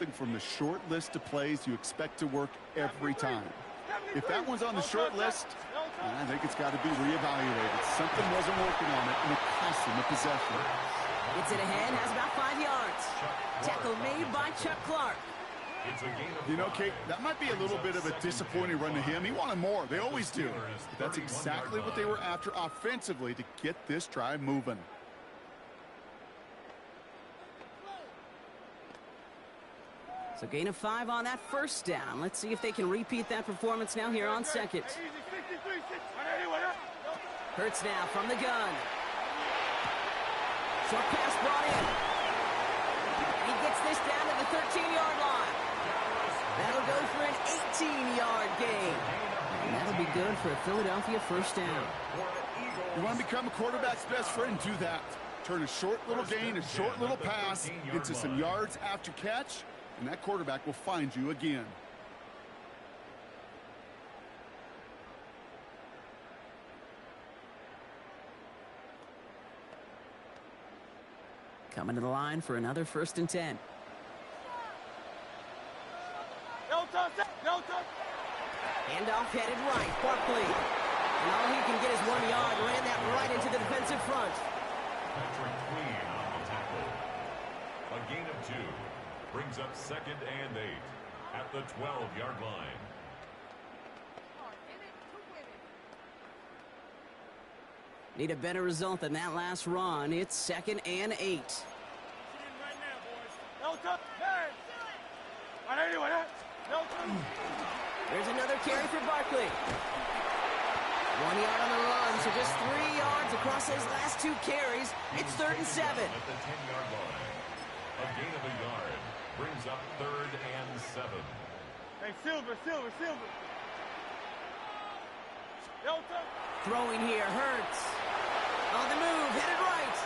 something from the short list of plays you expect to work every time. If that one's on the short list, I think it's got to be reevaluated. Something wasn't working on it, and it cost him the possession. Gets it ahead, has about 5 yards. Tackle made by Chuck Clark. You know, Kate, that might be a little bit of a disappointing run to him. He wanted more. They always do. But that's exactly what they were after offensively to get this drive moving. So gain of 5 on that first down. Let's see if they can repeat that performance now here on second. Hurts now from the gun. Short pass brought in. He gets this down to the 13-yard line. That'll go for an 18-yard gain. And that'll be good for a Philadelphia first down. You want to become a quarterback's best friend? Do that. Turn a short little gain, a short little pass into some yards after catch, and that quarterback will find you again. Coming to the line for another 1st and 10. Handoff headed right. Barkley. And all he can get is 1 yard. Ran that right into the defensive front. Patrick Queen on the tackle. A gain of 2. Brings up 2nd and 8 at the 12-yard line. Need a better result than that last run. It's 2nd and 8. There's another carry for Barkley. 1 yard on the run, so just 3 yards across those last 2 carries. It's 3rd and 7. At the 10-yard line. A gain of a yard brings up 3rd and 7. Hey, Silver. Throwing here, Hurts. On the move, headed right.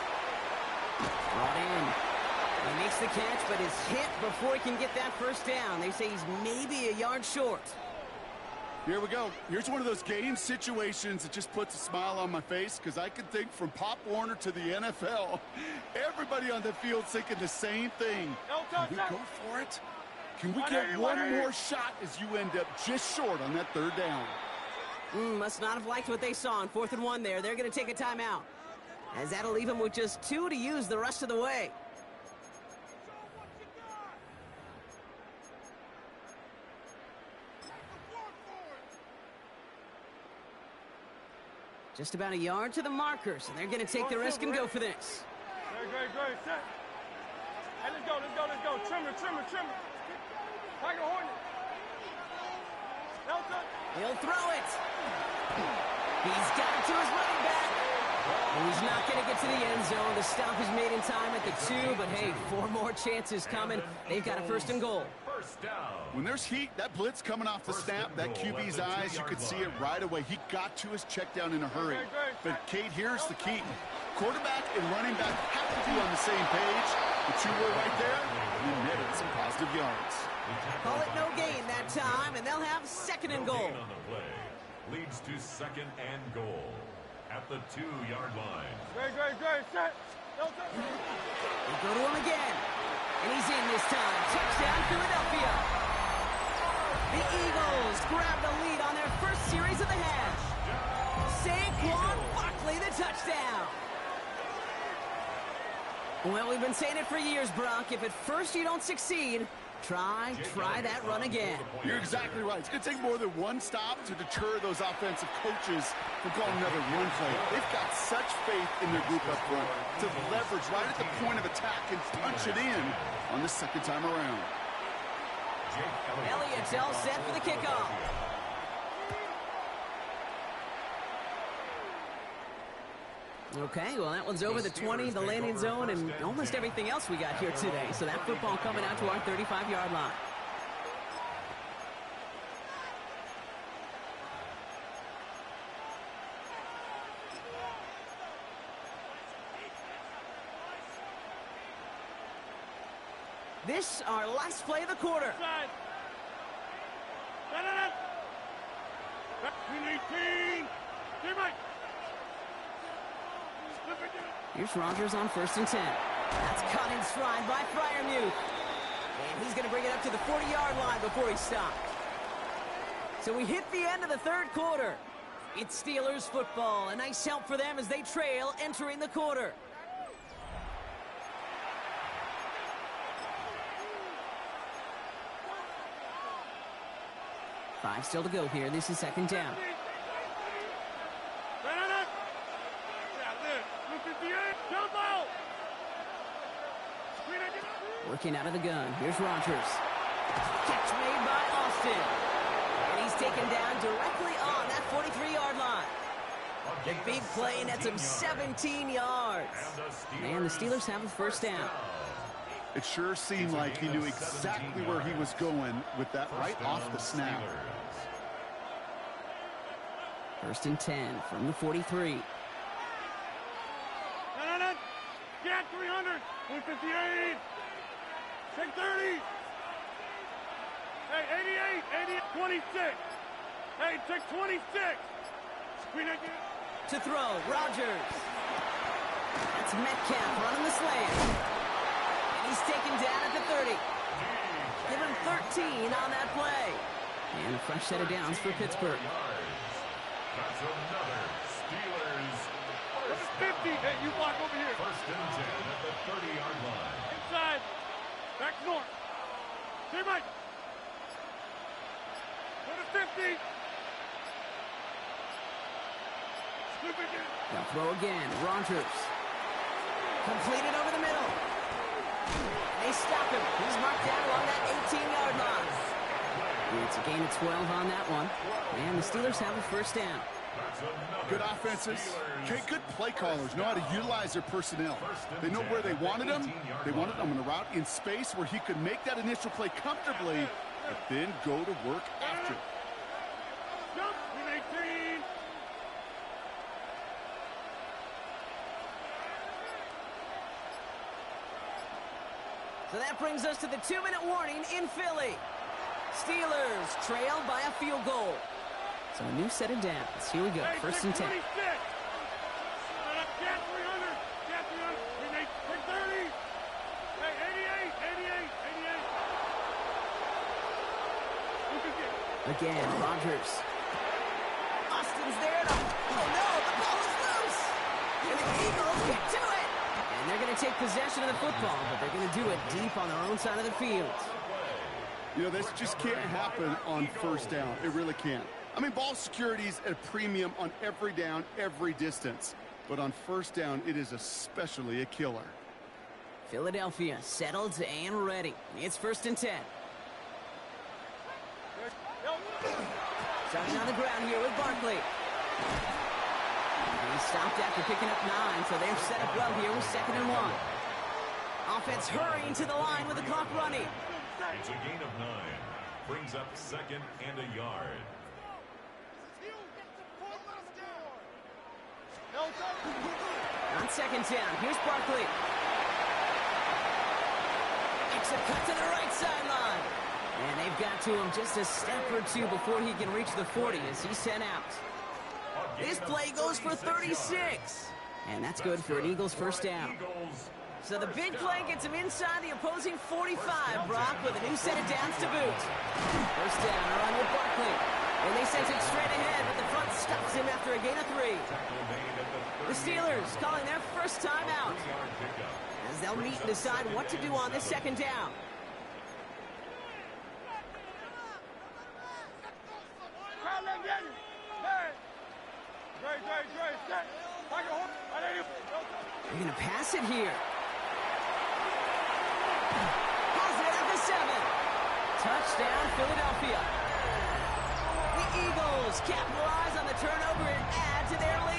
Brought in. He makes the catch, but is hit before he can get that first down. They say he's maybe a yard short. Here we go. Here's one of those game situations that just puts a smile on my face, because I can think from Pop Warner to the NFL, everybody on the field's thinking the same thing. Can we go for it? Can we get one more shot as you end up just short on that 3rd down? Must not have liked what they saw on 4th and 1 there. They're going to take a timeout, as that'll leave him with just 2 to use the rest of the way. Just about a yard to the markers, and they're going to take the risk and go for this. Great. Set. Hey, let's go. Trimmer. Tiger Hornet. He'll throw it. He's got it to his running back. And he's not going to get to the end zone. The stop is made in time at the 2, but hey, 4 more chances coming. They've got a 1st and goal. First down. When there's heat, that blitz coming off the snap, that QB's eyes, you could see it right away. He got to his check down in a hurry. But, Kate, here's the key. Quarterback and running back have to be on the same page. The 2 were right there. You netted some positive yards. Call it no gain that time, and they'll have 2nd and goal. On the play leads to 2nd and goal at the 2-yard line. Great. Set. They go to him again. And he's in this time. Touchdown, Philadelphia. The Eagles grabbed a lead on their first series of the half. Saquon Barkley, the touchdown. Well, we've been saying it for years, Brock. If at first you don't succeed, try that run again. You're exactly right. It's going to take more than one stop to deter those offensive coaches from calling another run play. They've got such faith in their group up front to leverage right at the point of attack and punch it in on the 2nd time around. Elliott's all set for the kickoff. Okay, well, that one's over the 20, the landing zone, and almost everything else we got here today. So that football coming out to our 35-yard line. This, our last play of the quarter. Here's Rodgers on 1st and 10. That's caught in stride by Freiermuth. And He's going to bring it up to the 40-yard line before he stopped. So we hit the end of the third quarter. It's Steelers football. A nice help for them as they trail entering the quarter. Five still to go here. This is second down. Working out of the gun. Here's Rodgers. Catch made by Austin. And he's taken down directly on that 43-yard line. The big play nets him 17 yards. And the Steelers have a first down. It sure seemed like he knew exactly where he was going with that right off the snap. First and 10 from the 43. No. Get 300. 158. Take 30. Hey, 88. 26. Hey, take 26. Screen again. To throw, Rodgers. That's Metcalf running the slant. And he's taken down at the 30. Give him 13 on that play. And a fresh set of downs for Pittsburgh. That's another Steelers first 50. Hey, you block over here. First and 10 at the 30-yard line. Inside. Back north. Stay right. Go to 50. Scoop again. They'll throw again. Rodgers. Completed over the middle. They stop him. He's marked down along that 18-yard line. It's a gain of 12 on that one. And the Steelers have a first down. Good offenses. Okay, good play callers know how to utilize their personnel. They know where they wanted them. They wanted them in a route in space where he could make that initial play comfortably, but then go to work after. Jump. 18. So that brings us to the 2-minute warning in Philly. Steelers trail by a field goal. So a new set of downs. Here we go. Hey, First and 10. 26. Get 300. Get 300. Take 30. Hey, 88. Again, Rodgers. Austin's there. Oh, no. The ball is loose. And the Eagles get to it. And they're going to take possession of the football, but they're going to do it deep on their own side of the field. You know, this just can't happen on first down. It really can't. I mean, ball security is at a premium on every down, every distance. But on first down, it is especially a killer. Philadelphia settled and ready. It's first and 10. Starting on the ground here with Barkley. He stopped after picking up 9, so they're set up well here with second and 1. Offense hurrying to the line with the clock running. It's a gain of 9. Brings up second and a yard. On second down, here's Barkley. Makes a cut to the right sideline. And they've got to him just a step or two before he can reach the 40 as he's sent out. This play goes for 36. And that's good for an Eagles first down. So the big play gets him inside the opposing 45, Brock, with a new set of downs to boot. First down, run with Barkley. And they sent it straight ahead, but the front stops him after a gain of 3. The Steelers calling their first time out, as they'll meet and decide what to do on this second down. They're going to pass it here. Has it at the 7. Touchdown, Philadelphia. The Eagles capitalize on the turnover and add to their lead.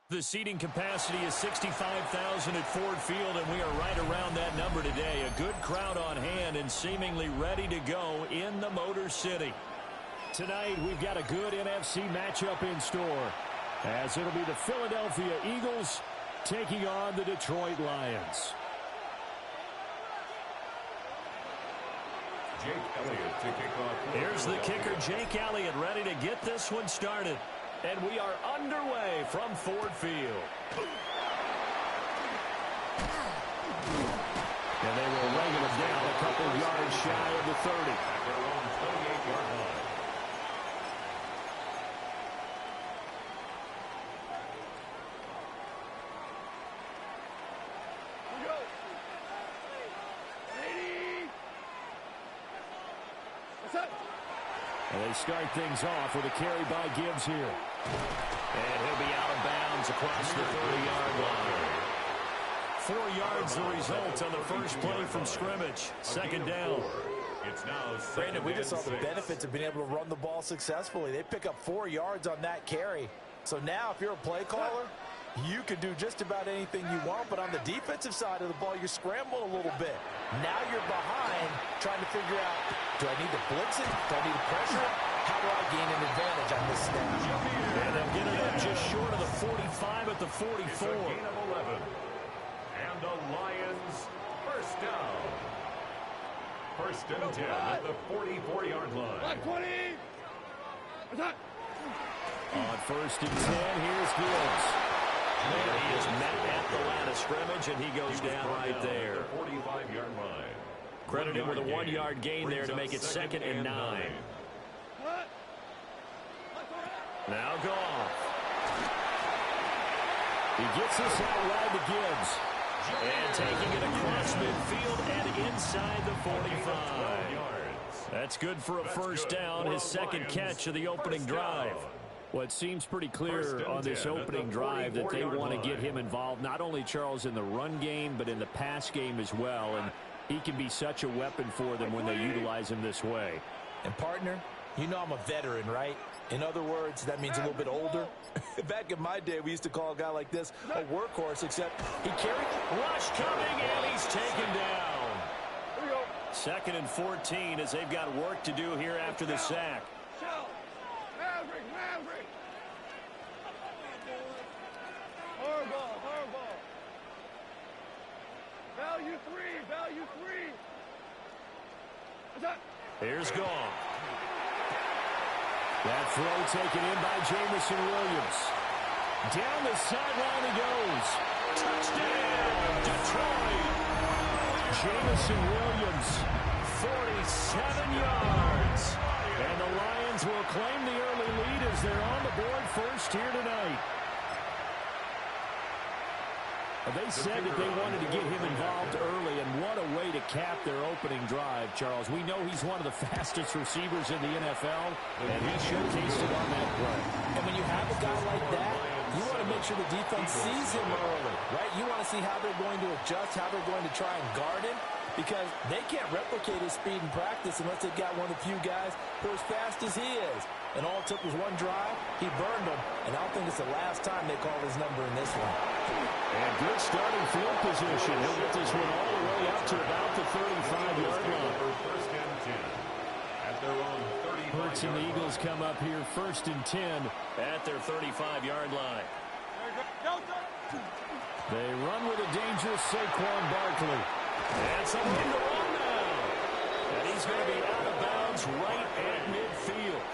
The seating capacity is 65,000 at Ford Field, and we are right around that number today. A good crowd on hand and seemingly ready to go in the Motor City. Tonight, we've got a good NFC matchup in store, as it'll be the Philadelphia Eagles taking on the Detroit Lions. Jake Elliott to kick off. Here's the kicker, Jake Elliott, ready to get this one started. And we are underway from Ford Field. And they will lay it down a couple yards shy of the 30. At their own 28-yard line. And they start things off with a carry by Gibbs here. And he'll be out of bounds across the 30-yard line. 4 yards the result on the first play from scrimmage. Second down. It's now Brandon, we just saw the benefits of being able to run the ball successfully. They pick up 4 yards on that carry. So now if you're a play caller, you can do just about anything you want, but on the defensive side of the ball, you scramble a little bit. Now you're behind trying to figure out, do I need to blitz it? Do I need to pressure it? How do I gain an advantage on this snap? And they'll get it up just short of the 45 at the 44. It's a gain of 11. And the Lions first down. First and 10 at the 44-yard line. Black 20. Attack. On first and 10, here's Gibbs. And he is met at the line of scrimmage, and he goes down right there. 45-yard line. Credit him with a 1-yard gain there to make it second and 9. Now Goff. He gets this out wide to Gibbs. And taking it across midfield and inside the 45. That's good for a first down, his second catch of the opening drive. Well, it seems pretty clear on this opening drive that they want to get him involved, not only, Charles, in the run game, but in the pass game as well. And he can be such a weapon for them when they utilize him this way. And, partner, you know I'm a veteran, right? In other words, that means a little bit older. Back in my day, we used to call a guy like this a workhorse, except he carried. Rush coming, and he's taken down. Second and 14 as they've got work to do here after the sack. Maverick. Horrible. Value three. Attack. Here's Goff. That throw taken in by Jamison Williams. Down the sideline he goes. Touchdown, Detroit. Jamison Williams, 47 yards. And the Lions will claim the early lead as they're on the board first here tonight. They said that they wanted to get him involved early, and what a way to cap their opening drive, Charles. We know he's one of the fastest receivers in the NFL, and he showcased it on that play. And when you have a guy like that, you want to make sure the defense sees him early, right? You want to see how they're going to adjust, how they're going to try and guard him, because they can't replicate his speed in practice unless they've got one of the few guys who are as fast as he is. And all it took was one drive. He burned them, and I don't think it's the last time they called his number in this one. And good starting field position. He'll get this one all the way up to about the 35-yard line. First and 10 at their own 35. Hurts and the Eagles come up here first and 10 at their 35-yard line. They run with a dangerous Saquon Barkley. And someone to run now. And he's going to be out of bounds right at midfield.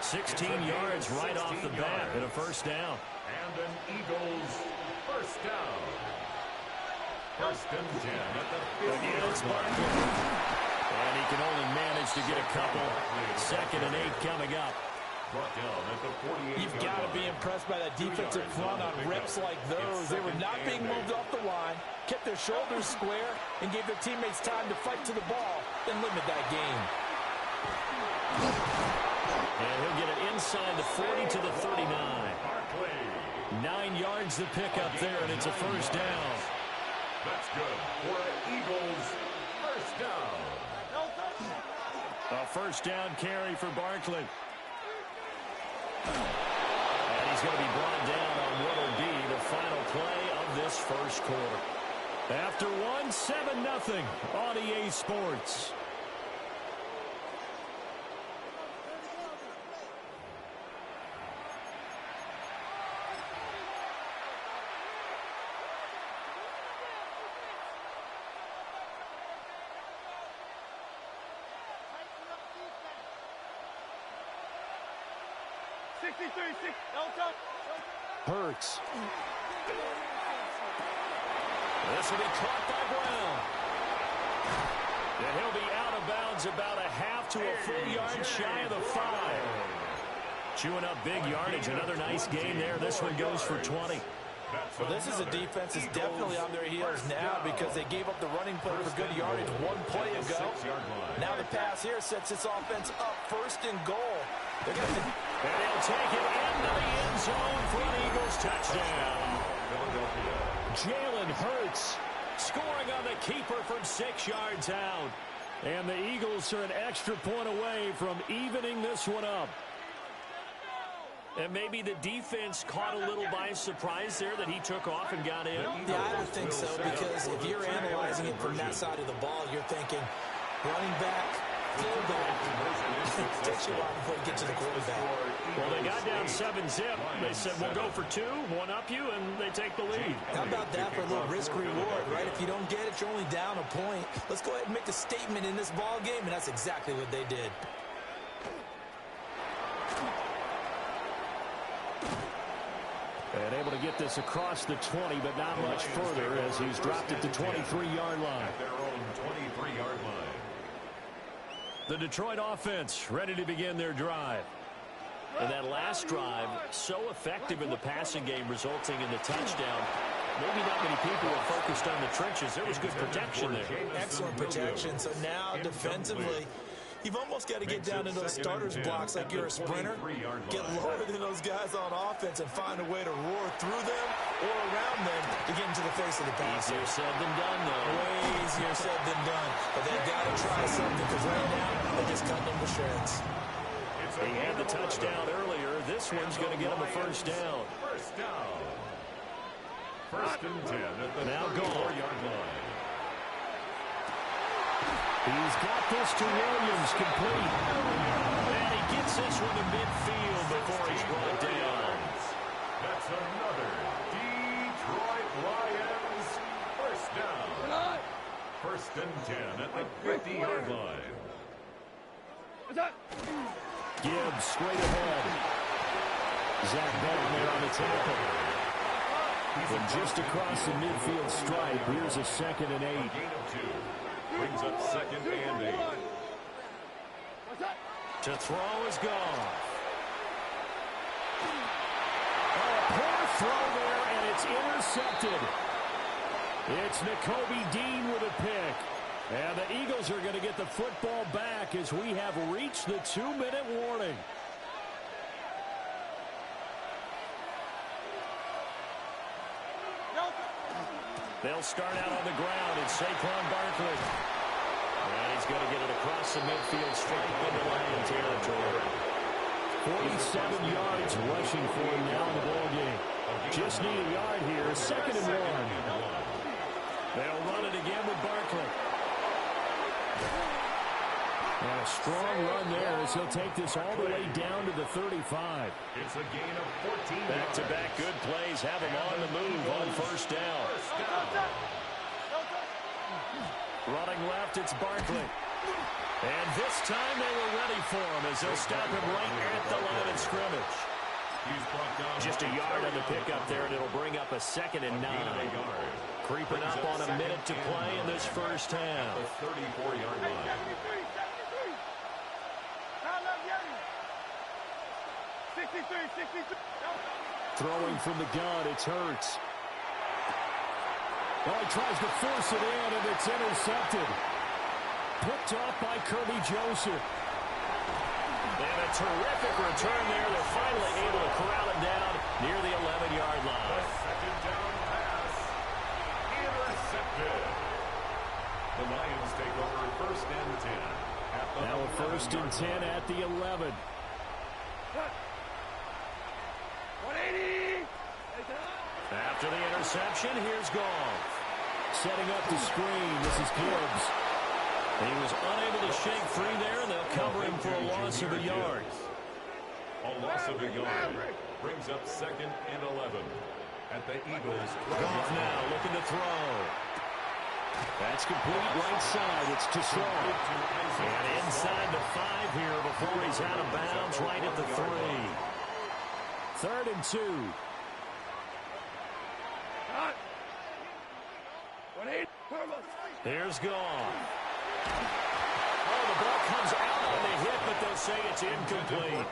16 yards right off the bat and a first down. And an Eagles first down. First and 10 at the 50-yard line. And he can only manage to get a couple. Second and 8 coming up. Brought down at the 48. You've got to be impressed by that defensive front on reps like those. They were not being moved off the line, kept their shoulders square, and gave their teammates time to fight to the ball, then limit that game. And he'll get it inside the 40 to the 39. 9 yards the pick up there, and it's a first down. That's good for an Eagles first down. A first down carry for Barkley. And he's going to be brought down on what will be the play of this first quarter. After one, 7-0 on EA Sports. Hurts. This will be caught by Brown. And he'll be out of bounds about a half to a full yard shy of the 5. Chewing up big yardage. Another nice game there. This one goes for 20. Well, this is a defense that's definitely on their heels now because they gave up the running play for good yardage one play ago. Now the pass here sets this offense up first and goal. And he'll take it into the end zone for an Eagles touchdown. Jalen Hurts scoring on the keeper from 6 yards out. And the Eagles are an extra point away from evening this one up. And maybe the defense caught a little by surprise there that he took off and got in. Yeah, I would think so, because if you're analyzing it from that side of the ball, you're thinking running back, fullback. It takes you a while before you get to the quarterback. Well, they got down 7-zip. They said, we'll go for 2, one up you, and they take the lead. How about that for a little risk-reward, right? If you don't get it, you're only down a point. Let's go ahead and make a statement in this ball game, and that's exactly what they did. And able to get this across the 20, but not much further as he's dropped it to 23-yard line. At their own 23-yard line. The Detroit offense ready to begin their drive. And that last drive, so effective in the passing game, resulting in the touchdown. Maybe not many people were focused on the trenches. There was good protection there. Excellent protection. So now defensively, you've almost got to get down in those starters blocks like you're a sprinter. Get lower than those guys on offense and find a way to roar through them or around them to get into the face of the pass. Easier said than done, though. Way easier said than done. But they've got to try something because right now they're just cutting them to shreds. He had the touchdown earlier. This one's going to get him a first down. First down. First and 10 at the 34-yard line. He's got this to Williams, complete. And he gets this one to midfield before he's brought down. That's another Detroit Lions first down. First and 10 at the 50-yard line. Gibbs straight ahead. Zach Button there on the tackle. From just across the midfield stripe, here's a 2nd and 8. Gain of 2. Brings up 2nd and 8. To throw is gone. Oh, poor throw there, and it's intercepted. It's Nakobe Dean with a pick. And the Eagles are going to get the football back as we have reached the 2-minute warning. They'll start out on the ground. It's Saquon Barkley. And he's going to get it across the midfield straight into Lion territory. 47 yards rushing for him now in the ball game. Just need a yard here. 2nd and 1. They'll run it again with Barkley. And a strong run there as he'll take this all the way down to the 35. It's a gain of 14. Back-to-back good plays have him on the move on first down. Running left, it's Barkley. And this time they were ready for him as they'll stop him right at the line of scrimmage. Just a yard on the pickup there, and it'll bring up a 2nd and 9. Creeping up on a minute to play in this first half. The 34-yard line. Throwing from the gun, it's Hurts. Oh, he tries to force it in, and it's intercepted. Picked off by Kirby Joseph. And a terrific return there. They're finally able to corral him down near the 11-yard line. Second down pass. Intercepted. The Lions take over first and 10. Now a first and 10 at the 11. After the interception, here's Goff. Setting up the screen, this is Gibbs. He was unable to shake free there, and they'll cover him for a loss of a yard. A loss of a yard brings up 2nd and 11 at the Eagles. Goff now looking to throw. That's complete right side. It's to Shaw. And inside the 5 here before he's out of bounds right at the 3. 3rd and 2. Here's Goff. Oh, the ball comes out on the hit, but they'll say it's incomplete.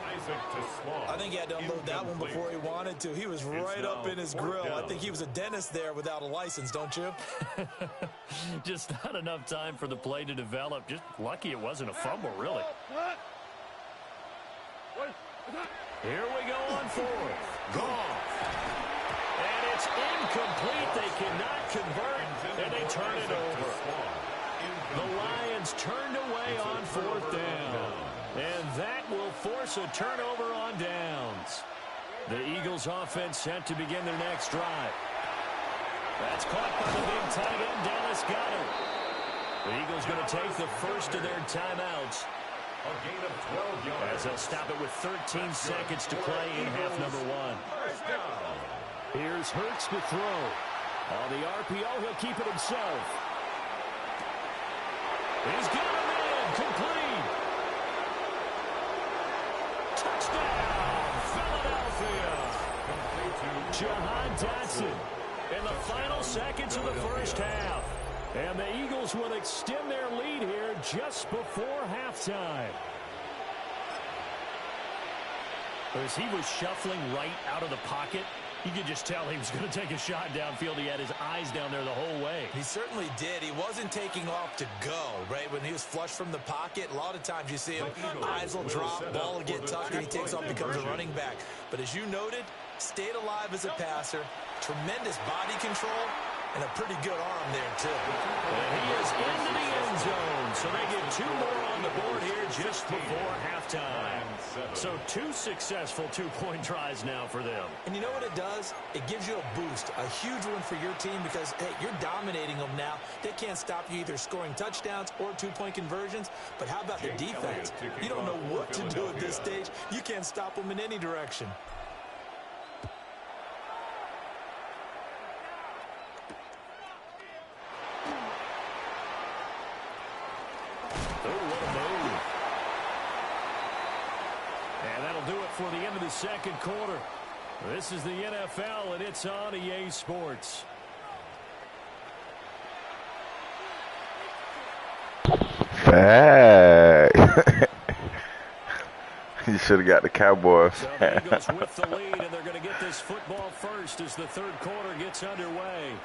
I think he had to unload that one before he wanted to. He was right up in his grill. I think he was a dentist there without a license, don't you? Just not enough time for the play to develop. Just lucky it wasn't a fumble, really. Here we go on 4th. Goff. And it's incomplete. They cannot convert, and they turn it over. The Lions turned away on 4th down. And that will force a turnover on downs. The Eagles offense set to begin their next drive. That's caught by the big tight end, Dallas Goedert. The Eagles going to take the first of their timeouts. A gain of 12 yards. As they'll stop it with 13 seconds to play in half number 1. Here's Hurts to throw. On the RPO, he'll keep it himself. He's got him in. Complete. Touchdown, Philadelphia. Jahan Dotson in the final seconds of the first half. And the Eagles will extend their lead here just before halftime. As he was shuffling right out of the pocket, you could just tell he was going to take a shot downfield. He had his eyes down there the whole way. He certainly did. He wasn't taking off to go, right? When he was flush from the pocket, a lot of times you see him, eyes will drop, ball will get tucked, and he takes off, becomes a running back. But as you noted, stayed alive as a passer, tremendous body control, and a pretty good arm there, too. And he is into the end zone, so they get 2 more on the board here just before halftime. So 2 successful 2-point tries now for them. And you know what it does? It gives you a boost, a huge one for your team because, hey, you're dominating them now. They can't stop you either scoring touchdowns or 2-point conversions. But how about the defense? You don't know what to do at this stage. You can't stop them in any direction. For the end of the second quarter. This is the NFL, and it's on EA Sports. Fact. You should have got the Cowboys. So the Eagles with the lead, and they're going to get this football first as the third quarter gets underway.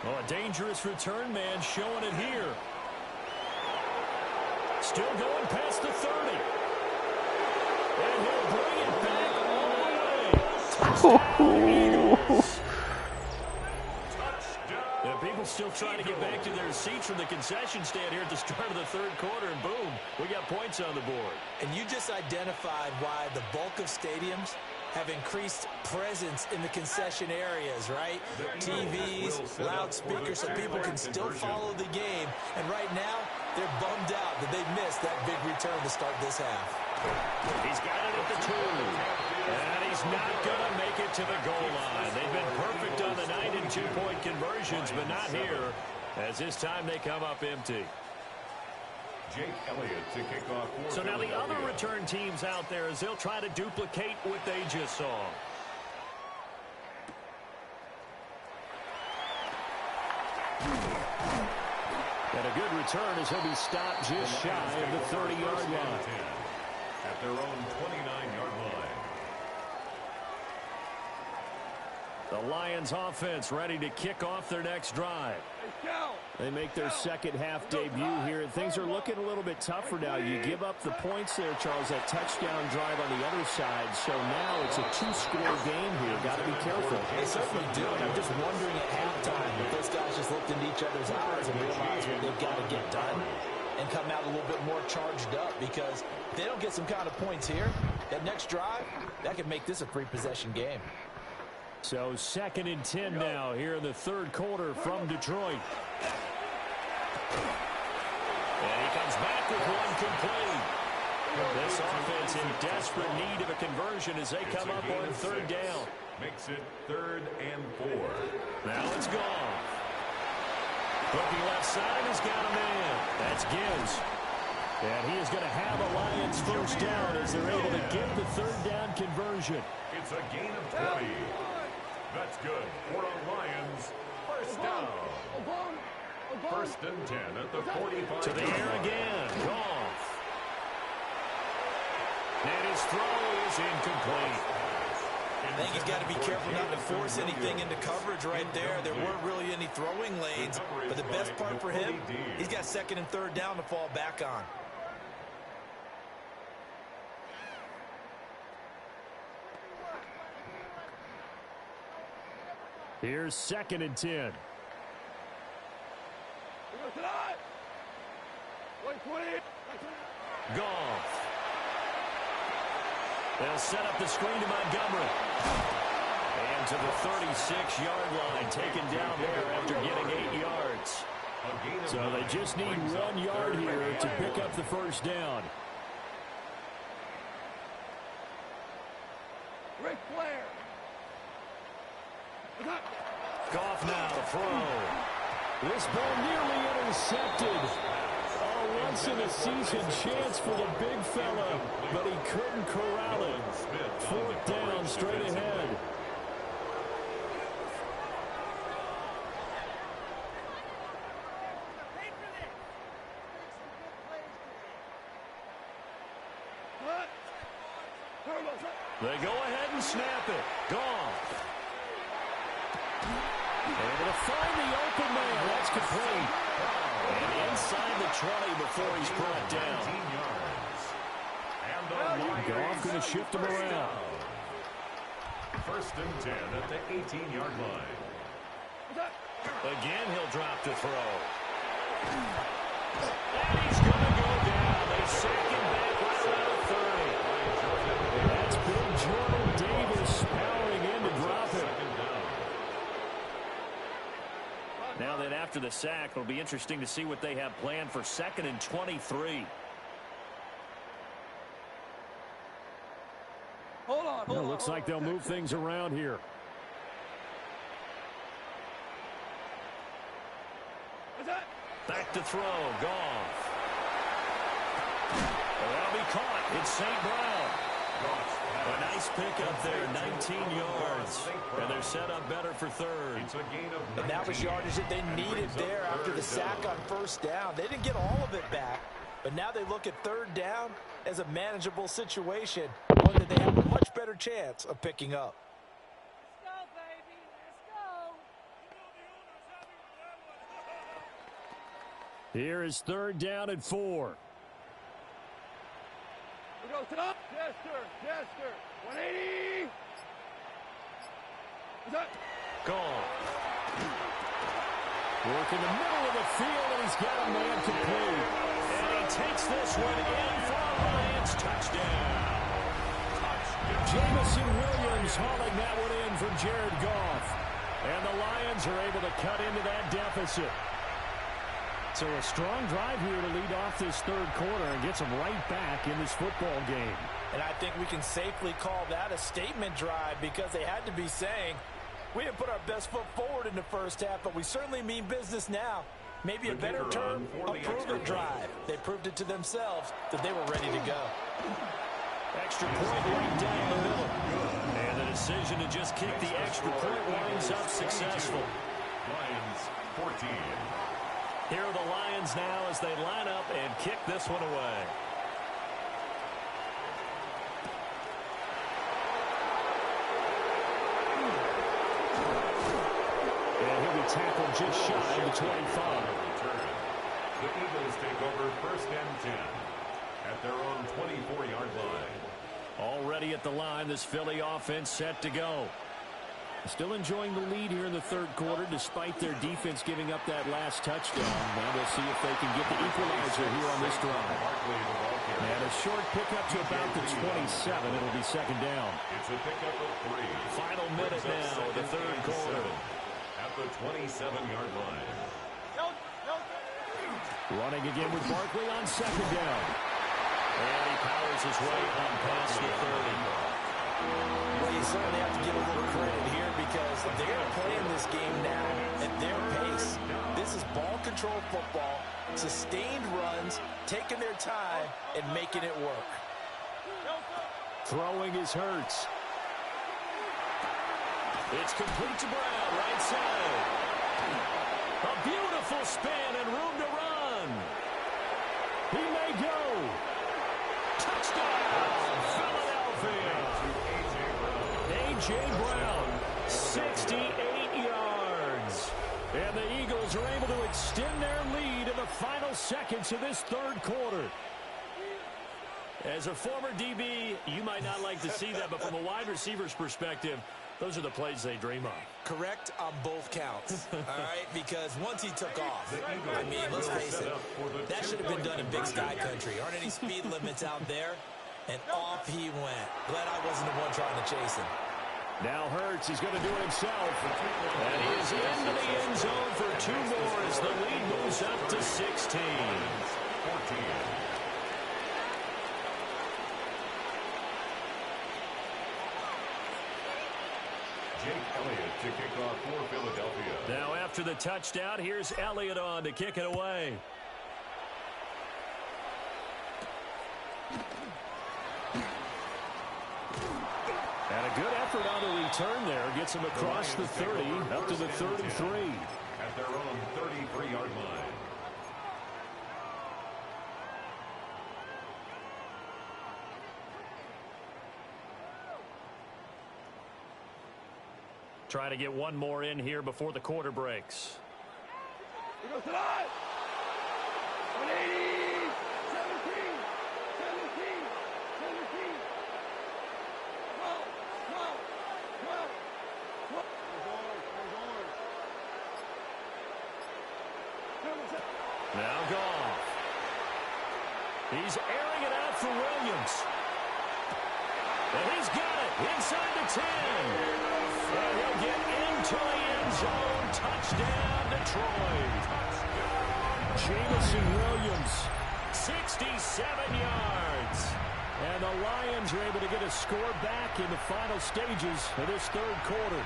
Oh, a dangerous return man showing it here. Still going past the 30. And he'll bring it back all the way. Touchdown, Eagles. And people still trying to get back to their seats from the concession stand here at the start of the third quarter, and boom, we got points on the board. And you just identified why the bulk of stadiums have increased presence in the concession areas, right? TVs, loudspeakers, so people can still follow the game. And right now, they're bummed out that they missed that big return to start this half. He's got it at the 2. And he's not going to make it to the goal line. They've been perfect on the night in 2-point conversions, but not here, as this time they come up empty. Jake Elliott to kick off. So now the other return teams out there as they'll try to duplicate what they just saw. And a good return as he'll be stopped just shy of the 30-yard line. At their own 29-yard line. The Lions offense ready to kick off their next drive. They make their second half debut here, and things are looking a little bit tougher now. You give up the points there, Charles, that touchdown drive on the other side. So now it's a 2-score game here. Got to be careful. They certainly do, and I'm just wondering at halftime if those guys just looked into each other's eyes and realized what they've got to get done. and come out a little bit more charged up, because if they don't get some kind of points here, that next drive, that could make this a 3-possession game. So 2nd and 10 now here in the third quarter from Detroit. And he comes back with one complete. This offense in desperate need of a conversion as they come up on 3rd down. Makes it 3rd and 4. Now it's gone. Looking left side, he's got a man. That's Gibbs. And he is going to have a Lions first down as they're able to get the 3rd down conversion. It's a gain of 20. That's good for a Lions first down. 1st and 10 at the 45. To the air again. Goff. And his throw is incomplete. I think he's got to be careful not to force anything into coverage right there. There weren't really any throwing lanes, but the best part for him, he's got 2nd and 3rd down to fall back on. Here's 2nd and 10. Goff. They'll set up the screen to Montgomery. And to the 36-yard line, taken down there after getting 8 yards. So they just need 1 yard here to pick up the first down. Ric Flair. Goff now to throw. This ball nearly intercepted. A once-in-a-season chance for the big fella, but he couldn't corral it. 4th down straight ahead. They go ahead and snap it. Goff. Able to find the open man. That's complete. And inside the 20 before he's brought down. Goff going to shift him around. 1st and 10 at the 18-yard line. Again, he'll drop to throw. And he's going to go down. They sack him back right around 30. That's big Jordan Davis powering in to drop it. Now that after the sack, it'll be interesting to see what they have planned for 2nd and 23. Looks like they'll move things around here. Back to throw. Goff. That'll be caught. It's St. Brown. A nice pick up there, 19 yards. And they're set up better for 3rd. And that was yardage that they needed there after the sack on 1st down. They didn't get all of it back, but now they look at 3rd down as a manageable situation, one that they have a much better chance of picking up. Let's go, baby. Let's go. Here is 3rd down and 4. We go top. Jester. 180. Goff. Work in the middle of the field, and he's got a man complete. And he takes this one in for a Lions touchdown. Jamison Williams hauling that one in from Jared Goff. And the Lions are able to cut into that deficit. So a strong drive here to lead off this 3rd quarter and gets them right back in this football game. And I think we can safely call that a statement drive, because they had to be saying, we didn't put our best foot forward in the 1st half, but we certainly mean business now. Maybe a better term, a prove-it drive. They proved it to themselves that they were ready to go. Extra point right down the middle. And the decision to just kick the extra point winds up successful. Lions 14. Here are the Lions now as they line up and kick this one away. And he'll be tackled just shy of the 25. The Eagles take over 1st and 10 at their own 24-yard line. Already at the line, this Philly offense set to go. Still enjoying the lead here in the third quarter despite their defense giving up that last touchdown. Now we'll see if they can get the equalizer here on this drive. And a short pickup to about the 27. It'll be second down. It's a pickup of 3. Final minute now of the third quarter. At the 27-yard line. Running again with Barkley on second down. And he powers his way on past the 30. Well, you certainly have to give a little credit here because they're playing this game now at their pace. This is ball control football, sustained runs, taking their time, and making it work. Throwing is Hurts. It's complete to Brown, right side. A beautiful spin and room to run. He may go. Touchdown, Philadelphia. A.J. Brown, 68 yards. And the Eagles are able to extend their lead in the final seconds of this third quarter. As a former DB, you might not like to see that, but from a wide receiver's perspective, those are the plays they dream of. Correct on both counts, all right? Because once he took off, I mean, let's face it, that should have been done in Big Sky Country. Aren't any speed limits out there? And off he went. Glad I wasn't the one trying to chase him. Now Hurts, he's going to do it himself. And he is into the end zone for 2 more as the lead moves up to 16. 14. Jake Elliott to kick off for Philadelphia. Now after the touchdown, here's Elliott on to kick it away. And a good effort on the return there. Gets him across the 30, up to the 33. At their own 33-yard line. Trying to get one more in here before the quarter breaks. He goes to that. 180. 17. 17. 17. 12. 12. 12. 12. Now Goff. He's airing it out for Williams. And he's got it inside the 10. And he'll get into the end zone. Touchdown, Detroit. Jamison Williams, 67 yards. And the Lions are able to get a score back in the final stages of this third quarter.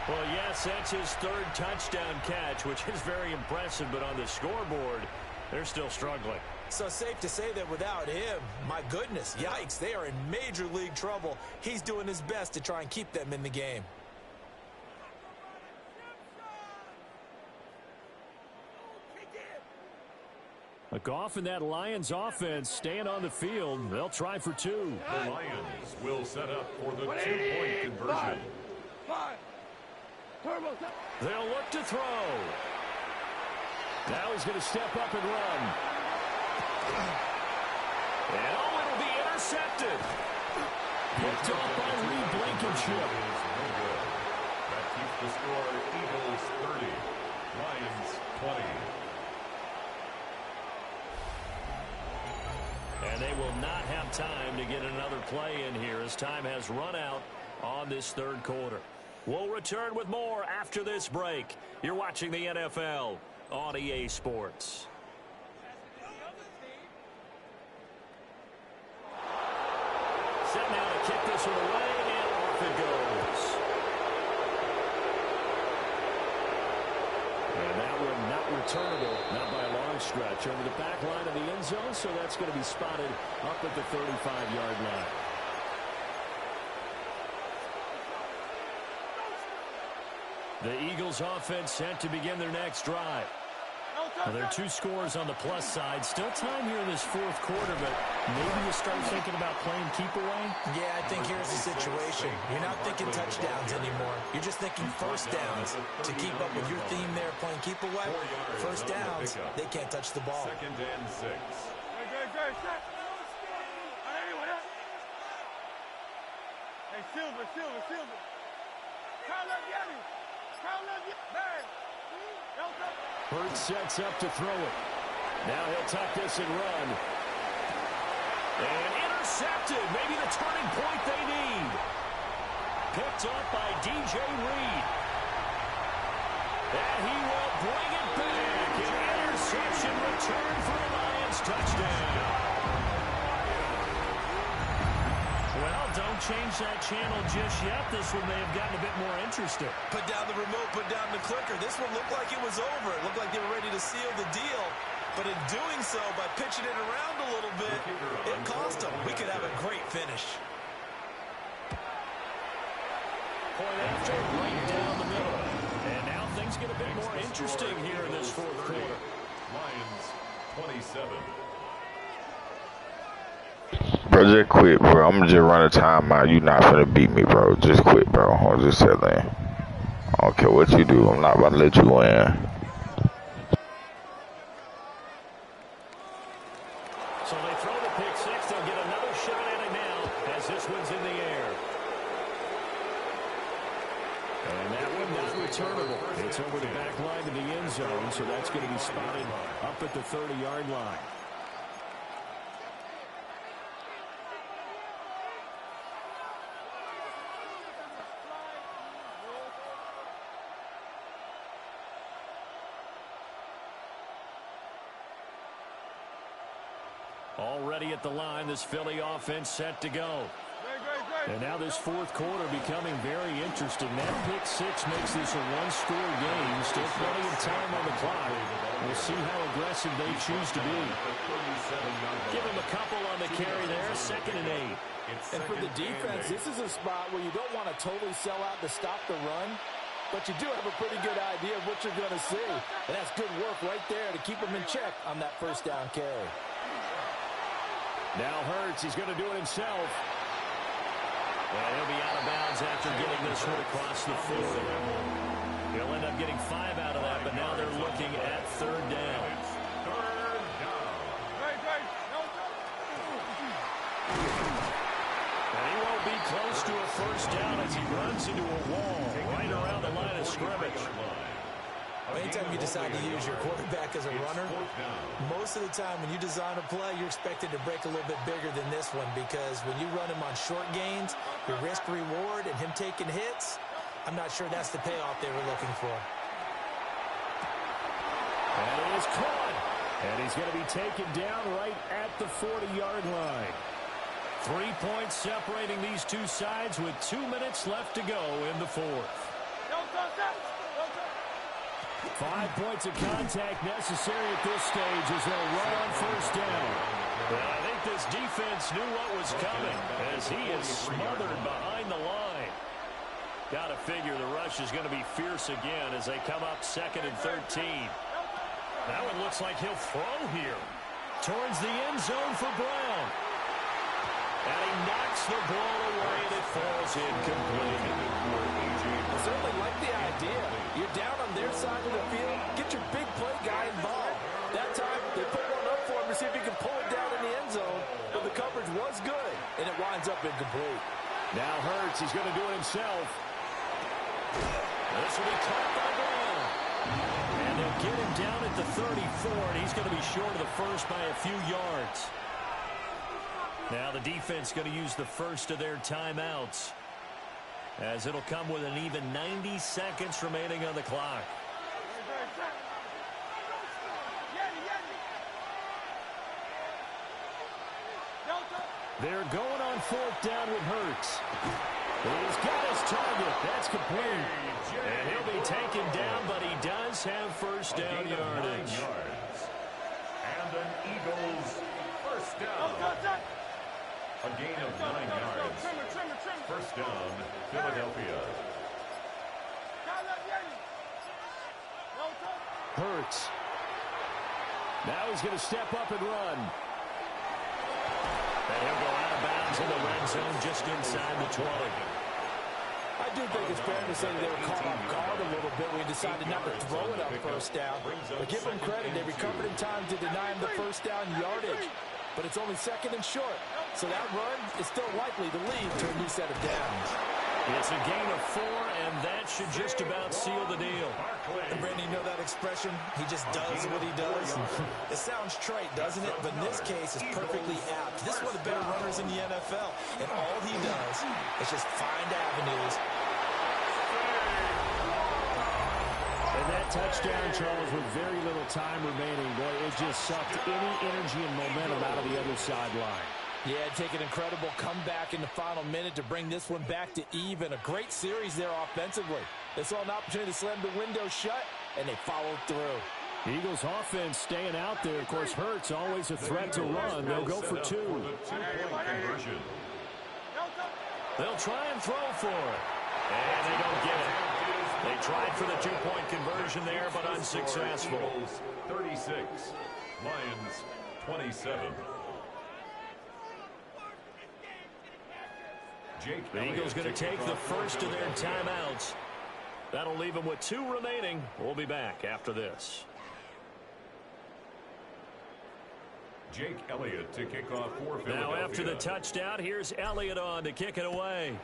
Well, yes, that's his third touchdown catch, which is very impressive. But on the scoreboard, they're still struggling. So safe to say that without him, my goodness, yikes, they are in major league trouble. He's doing his best to try and keep them in the game. Goff and that Lions offense staying on the field. They'll try for 2. The Lions will set up for the 2-point conversion. 5. They'll look to throw. Now he's going to step up and run. And it'll be intercepted. Picked up by Reed Blankenship. That keeps the score Eagles 30, Lions 20. And they will not have time to get another play in here as time has run out on this third quarter. We'll return with more after this break. You're watching the NFL on EA Sports. Set now to kick this one away, and off it goes. And that one not returnable, not by a long stretch, over the back line of the end zone, so that's going to be spotted up at the 35-yard line. The Eagles offense set to begin their next drive. Well, there are 2 scores on the plus side. Still time here in this fourth quarter, but maybe you start thinking about playing keep away? Yeah, I think here's the situation. You're not thinking touchdowns anymore. You're just thinking first downs. To keep up with your theme there, playing keep away, first downs, they can't touch the ball. 2nd and 6. Hey, Silver. Hurts sets up to throw it. Now he'll tuck this and run. And intercepted. Maybe the turning point they need. Picked up by DJ Reed. And he will bring it back. An interception return for a Lions touchdown. Well, don't change that channel just yet. This one may have gotten a bit more interesting. Put down the remote, put down the clicker. This one looked like it was over. It looked like they were ready to seal the deal. But in doing so, by pitching it around a little bit, it cost them. We could have a great finish. Point after, right down the middle. And now things get a bit more interesting here in this fourth quarter. Lions 27. Bro, just quit, bro. I'm just running timeout. You not finna beat me, bro. Just quit, bro. I'm just telling you. I don't care what you do. I'm not about to let you win. So they throw the pick six. They'll get another shot at it now as this one's in the air. And that one not returnable. It's over the back line to the end zone, so that's going to be spotted up at the 30-yard line. Already at the line, this Philly offense set to go. And now this fourth quarter becoming very interesting. That pick six makes this a one-score game. Still plenty of time on the clock. We'll see how aggressive they choose to be. Give them a couple on the carry there. 2nd and 8. And for the defense, this is a spot where you don't want to totally sell out to stop the run. But you do have a pretty good idea of what you're going to see. And that's good work right there to keep them in check on that first down carry. Now Hurts, he's going to do it himself. And he'll be out of bounds after getting this one across the 40. He'll end up getting 5 out of that, but now they're looking at 3rd down. And he won't be close to a first down as he runs into a wall right around the line of scrimmage. Anytime you decide to use your quarterback as a runner, most of the time when you design a play, you're expected to break a little bit bigger than this one, because when you run him on short gains, your risk-reward and him taking hits, I'm not sure that's the payoff they were looking for. And it is caught. And he's going to be taken down right at the 40-yard line. 3 points separating these two sides with 2 minutes left to go in the fourth. 5 points of contact necessary at this stage as they'll run on first down. Well, I think this defense knew what was coming as he is smothered behind the line. Got to figure the rush is going to be fierce again as they come up 2nd and 13. That one looks like he'll throw here. Towards the end zone for Brown. And he knocks the ball away and it falls incomplete. I certainly like the idea. You're down on their side of the field. Get your big play guy involved. That time, they put one up for him to see if he can pull it down in the end zone. But the coverage was good, and it winds up incomplete. Now Hurts, he's going to do it himself. This will be caught by Brown. And they'll get him down at the 34, and he's going to be short of the first by a few yards. Now the defense going to use the first of their timeouts, as it'll come with an even 90 seconds remaining on the clock. They're going on 4th down with Hurts. He's got his target. That's complete. And he'll be taken down, but he does have first down yardage. And an Eagles first down. A gain of 9 yards. First down, Philadelphia. Hurts. Now he's going to step up and run. And he'll go out of bounds in the red zone just inside the 20. I do think it's fair to say they were caught off guard a little bit when he decided not to throw it on first down. But give them credit, they recovered in time to deny him the first down yardage. But it's only 2nd and short, so that run is still likely to lead to a new set of downs. It's a gain of 4, and that should just about seal the deal. And Brandon, you know that expression? He just does what he does. It sounds trite, doesn't it? But in this case, it's perfectly apt. This is one of the better runners in the NFL. And all he does is just find avenues. And that touchdown, Charles, with very little time remaining, boy, it just sucked any energy and momentum out of the other sideline. Yeah, take an incredible comeback in the final minute to bring this one back to even. A great series there offensively. They saw an opportunity to slam the window shut, and they followed through. Eagles offense staying out there. Of course, Hurts always a threat to run. They'll go for 2. They'll try and throw for it. And they don't get it. They tried for the 2-point conversion there, but unsuccessful. 36, Lions 27. The Eagles going to take the first of their timeouts. That'll leave them with 2 remaining. We'll be back after this. Jake Elliott to kick off for Philadelphia. Now after the touchdown, here's Elliott on to kick it away.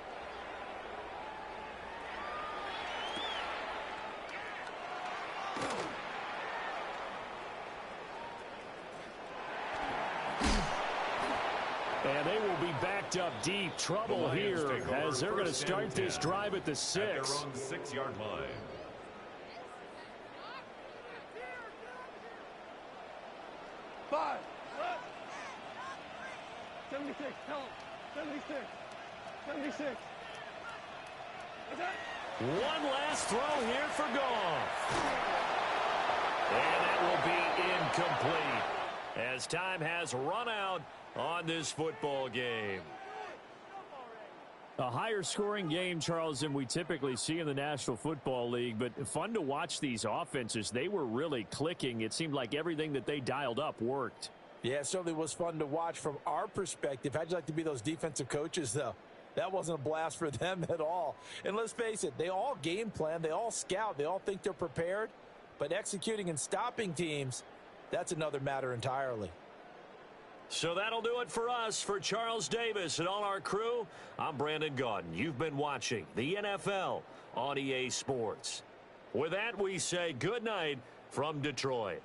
And they will be backed up deep. Trouble here as they're going to start this drive at the 6. At their own 6-yard line. Five. 76. Tell him. 76. 76. What's that? One last throw here for Goff. And that will be incomplete as time has run out on this football game. A higher scoring game, Charles, than we typically see in the National Football League, but fun to watch these offenses. They were really clicking. It seemed like everything that they dialed up worked. Yeah, it certainly was fun to watch from our perspective. How'd you like to be those defensive coaches, though? That wasn't a blast for them at all. And let's face it, they all game plan, they all scout, they all think they're prepared, but executing and stopping teams, that's another matter entirely. So that'll do it for us. For Charles Davis and all our crew, I'm Brandon Gaudin. You've been watching the NFL on EA Sports. With that, we say good night from Detroit.